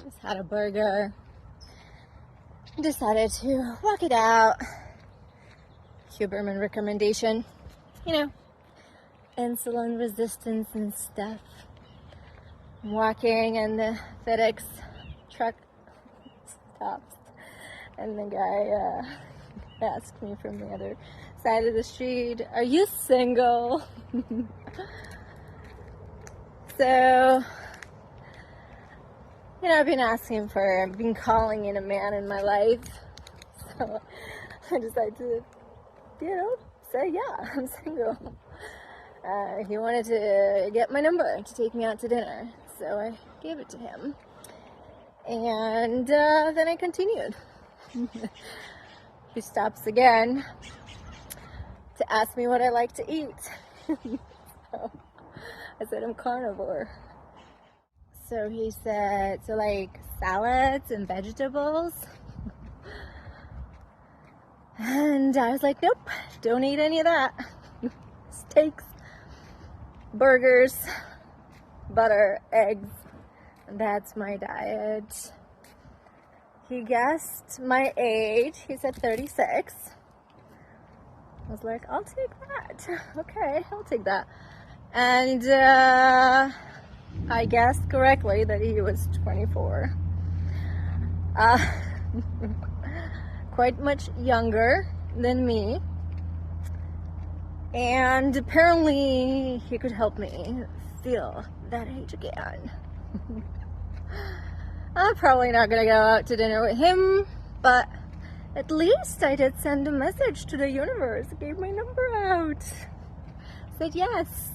Just had a burger. Decided to walk it out. Huberman recommendation. You know, insulin resistance and stuff. I'm walking and the FedEx truck stops. And the guy asked me from the other side of the street, "Are you single?" So, you know, I've been calling in a man in my life. So I decided to, you know, say, yeah, I'm single. He wanted to get my number to take me out to dinner. So I gave it to him. And then I continued. He stops again to ask me what I like to eat. So I said I'm carnivore. So he said, so like salads and vegetables? And I was like, nope, don't eat any of that. Steaks, burgers, butter, eggs. That's my diet. He guessed my age. He said 36. I was like, I'll take that. Okay, I'll take that. And I guessed correctly that he was 24. Quite much younger than me. And apparently he could help me feel that age again. I'm probably not gonna go out to dinner with him, but at least I did send a message to the universe, gave my number out, said yes.